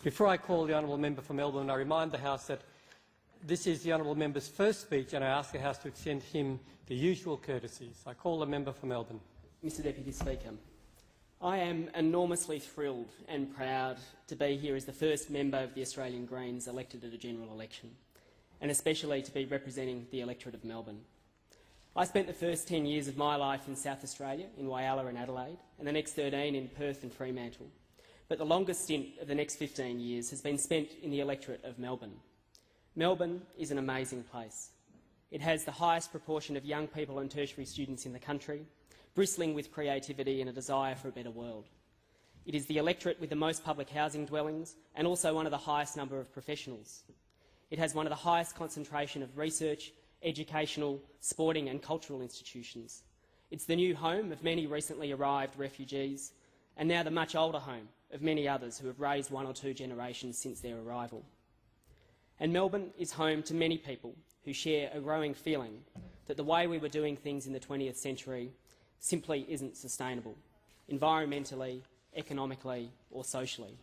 Before I call the honourable member for Melbourne, I remind the House that this is the honourable member's first speech, and I ask the House to extend him the usual courtesies. I call the member for Melbourne. Mr Deputy Speaker, I am enormously thrilled and proud to be here as the first member of the Australian Greens elected at a general election, and especially to be representing the electorate of Melbourne. I spent the first 10 years of my life in South Australia, in Whyalla and Adelaide, and the next 13 in Perth and Fremantle. But the longest stint of the next 15 years has been spent in the electorate of Melbourne. Melbourne is an amazing place. It has the highest proportion of young people and tertiary students in the country, bristling with creativity and a desire for a better world. It is the electorate with the most public housing dwellings and also one of the highest number of professionals. It has one of the highest concentration of research, educational, sporting and cultural institutions. It's the new home of many recently arrived refugees and now the much older home of many others who have raised one or two generations since their arrival. And Melbourne is home to many people who share a growing feeling that the way we were doing things in the 20th century simply isn't sustainable, environmentally, economically or socially.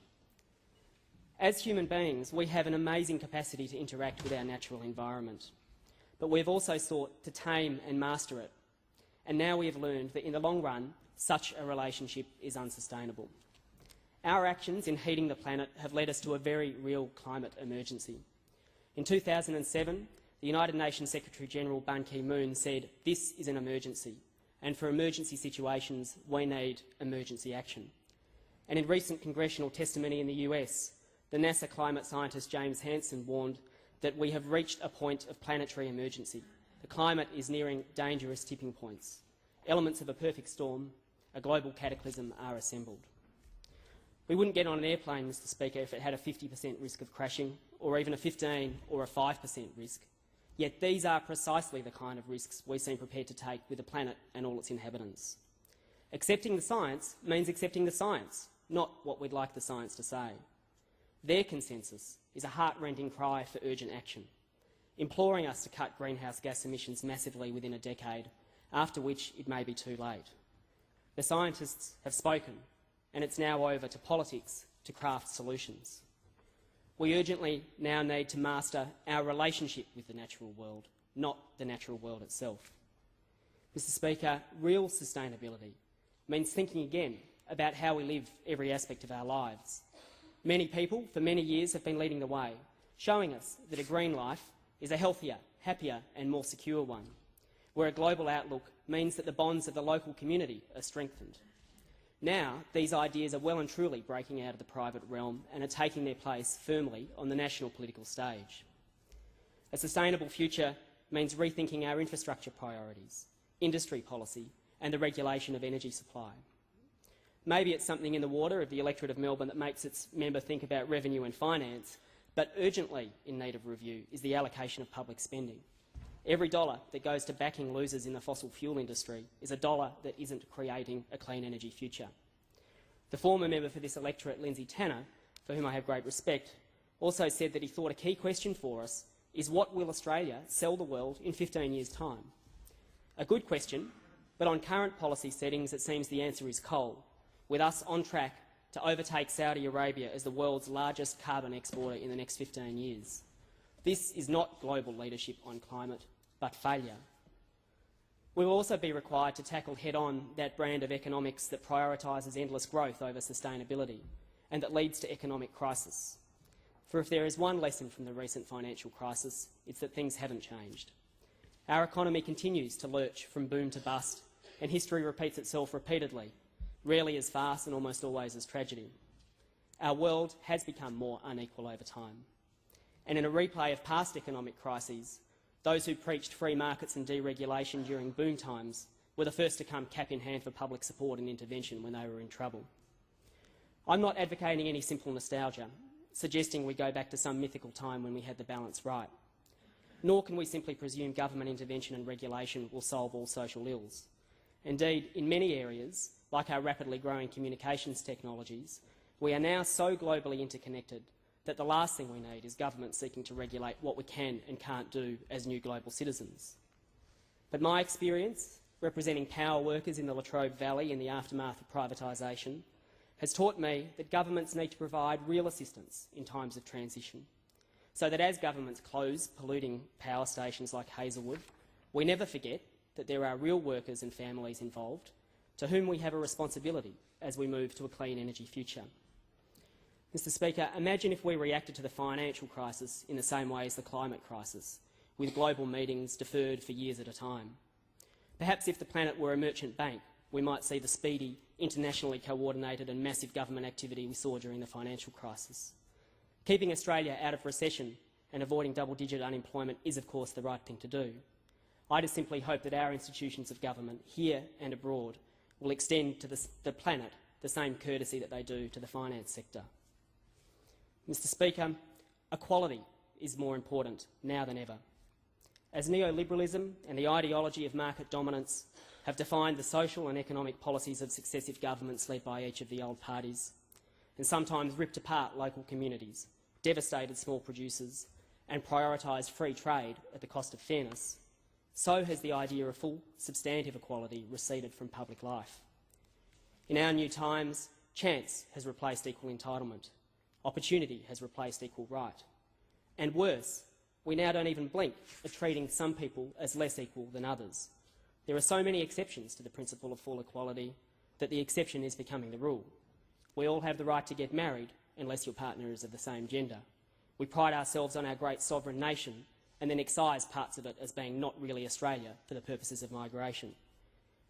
As human beings, we have an amazing capacity to interact with our natural environment, but we've also sought to tame and master it, and now we have learned that in the long run, such a relationship is unsustainable. Our actions in heating the planet have led us to a very real climate emergency. In 2007, the United Nations Secretary-General Ban Ki-moon said, "This is an emergency, and for emergency situations, we need emergency action." And in recent congressional testimony in the US, the NASA climate scientist James Hansen warned that we have reached a point of planetary emergency. The climate is nearing dangerous tipping points. Elements of a perfect storm, a global cataclysm, are assembled. We wouldn't get on an airplane, Mr Speaker, if it had a 50% risk of crashing, or even a 15 or a 5% risk. Yet these are precisely the kind of risks we seem prepared to take with the planet and all its inhabitants. Accepting the science means accepting the science, not what we'd like the science to say. Their consensus is a heart-rending cry for urgent action, imploring us to cut greenhouse gas emissions massively within a decade, after which it may be too late. The scientists have spoken, and it's now over to politics to craft solutions. We urgently now need to master our relationship with the natural world, not the natural world itself. Mr Speaker, real sustainability means thinking again about how we live every aspect of our lives. Many people, for many years, have been leading the way, showing us that a green life is a healthier, happier and more secure one, where a global outlook means that the bonds of the local community are strengthened. Now, these ideas are well and truly breaking out of the private realm and are taking their place firmly on the national political stage. A sustainable future means rethinking our infrastructure priorities, industry policy and the regulation of energy supply. Maybe it's something in the water of the electorate of Melbourne that makes its member think about revenue and finance, but urgently in need of review is the allocation of public spending. Every dollar that goes to backing losers in the fossil fuel industry is a dollar that isn't creating a clean energy future. The former member for this electorate, Lindsay Tanner, for whom I have great respect, also said that he thought a key question for us is what will Australia sell the world in 15 years' time? A good question, but on current policy settings it seems the answer is coal, with us on track to overtake Saudi Arabia as the world's largest carbon exporter in the next 15 years. This is not global leadership on climate, but failure. We will also be required to tackle head-on that brand of economics that prioritises endless growth over sustainability and that leads to economic crisis. For if there is one lesson from the recent financial crisis, it's that things haven't changed. Our economy continues to lurch from boom to bust, and history repeats itself repeatedly, rarely as fast and almost always as tragedy. Our world has become more unequal over time. And in a replay of past economic crises, those who preached free markets and deregulation during boom times were the first to come cap in hand for public support and intervention when they were in trouble. I'm not advocating any simple nostalgia, suggesting we go back to some mythical time when we had the balance right. Nor can we simply presume government intervention and regulation will solve all social ills. Indeed, in many areas, like our rapidly growing communications technologies, we are now so globally interconnected that the last thing we need is government seeking to regulate what we can and can't do as new global citizens. But my experience, representing power workers in the Latrobe Valley in the aftermath of privatisation, has taught me that governments need to provide real assistance in times of transition, so that as governments close polluting power stations like Hazelwood, we never forget that there are real workers and families involved to whom we have a responsibility as we move to a clean energy future. Mr Speaker, imagine if we reacted to the financial crisis in the same way as the climate crisis, with global meetings deferred for years at a time. Perhaps if the planet were a merchant bank, we might see the speedy, internationally coordinated and massive government activity we saw during the financial crisis. Keeping Australia out of recession and avoiding double-digit unemployment is, of course, the right thing to do. I just simply hope that our institutions of government, here and abroad, will extend to the planet the same courtesy that they do to the finance sector. Mr Speaker, equality is more important now than ever. As neoliberalism and the ideology of market dominance have defined the social and economic policies of successive governments led by each of the old parties, and sometimes ripped apart local communities, devastated small producers, and prioritised free trade at the cost of fairness, so has the idea of full substantive equality receded from public life. In our new times, chance has replaced equal entitlement, opportunity has replaced equal right, and worse, we now don't even blink at treating some people as less equal than others. There are so many exceptions to the principle of full equality that the exception is becoming the rule. We all have the right to get married unless your partner is of the same gender. We pride ourselves on our great sovereign nation and then excise parts of it as being not really Australia for the purposes of migration.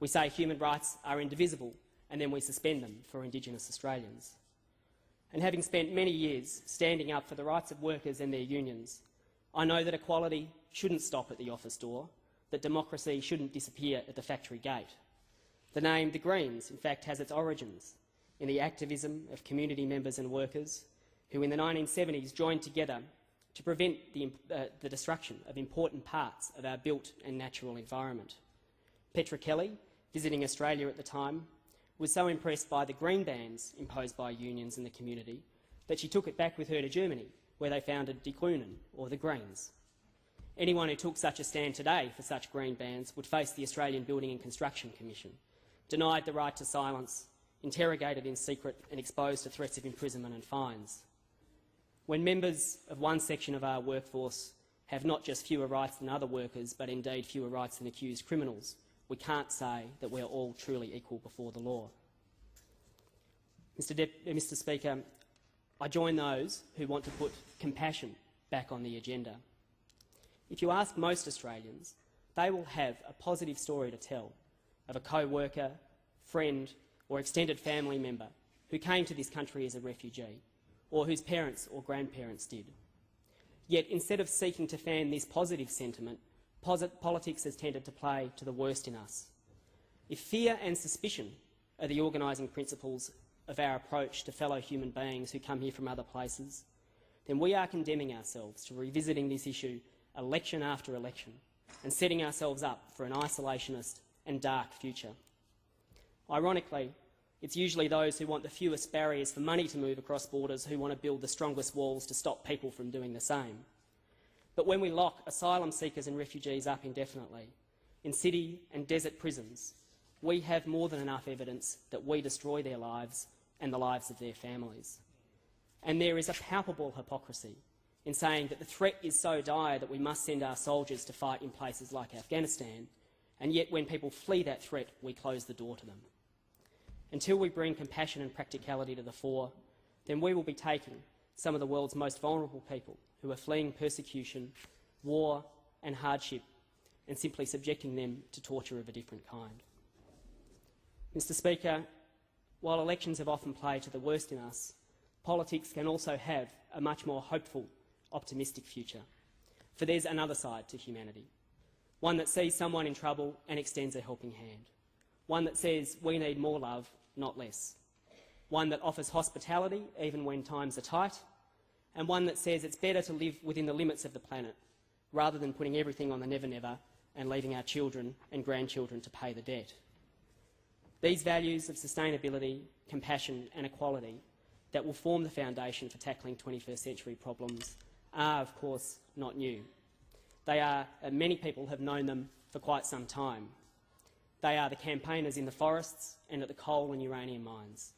We say human rights are indivisible and then we suspend them for Indigenous Australians. And having spent many years standing up for the rights of workers and their unions, I know that equality shouldn't stop at the office door, that democracy shouldn't disappear at the factory gate. The name the Greens, in fact, has its origins in the activism of community members and workers who in the 1970s joined together to prevent the destruction of important parts of our built and natural environment. Petra Kelly, visiting Australia at the time, was so impressed by the green bans imposed by unions in the community that she took it back with her to Germany, where they founded Die Grünen, or the Greens. Anyone who took such a stand today for such green bans would face the Australian Building and Construction Commission, denied the right to silence, interrogated in secret and exposed to threats of imprisonment and fines. When members of one section of our workforce have not just fewer rights than other workers, but indeed fewer rights than accused criminals, we can't say that we are all truly equal before the law. Mr Speaker, I join those who want to put compassion back on the agenda. If you ask most Australians, they will have a positive story to tell of a co-worker, friend or extended family member who came to this country as a refugee, or whose parents or grandparents did. Yet instead of seeking to fan this positive sentiment, politics has tended to play to the worst in us. If fear and suspicion are the organising principles of our approach to fellow human beings who come here from other places, then we are condemning ourselves to revisiting this issue election after election and setting ourselves up for an isolationist and dark future. Ironically, it's usually those who want the fewest barriers for money to move across borders who want to build the strongest walls to stop people from doing the same. But when we lock asylum seekers and refugees up indefinitely in city and desert prisons, we have more than enough evidence that we destroy their lives and the lives of their families. And there is a palpable hypocrisy in saying that the threat is so dire that we must send our soldiers to fight in places like Afghanistan, and yet when people flee that threat, we close the door to them. Until we bring compassion and practicality to the fore, then we will be taking some of the world's most vulnerable people who are fleeing persecution, war and hardship, and simply subjecting them to torture of a different kind. Mr Speaker, while elections have often played to the worst in us, politics can also have a much more hopeful, optimistic future. For there's another side to humanity, one that sees someone in trouble and extends a helping hand, one that says we need more love, not less, one that offers hospitality even when times are tight, and one that says it's better to live within the limits of the planet rather than putting everything on the never-never and leaving our children and grandchildren to pay the debt. These values of sustainability, compassion and equality that will form the foundation for tackling 21st century problems are, of course, not new. They are, many people have known them for quite some time. They are the campaigners in the forests and at the coal and uranium mines.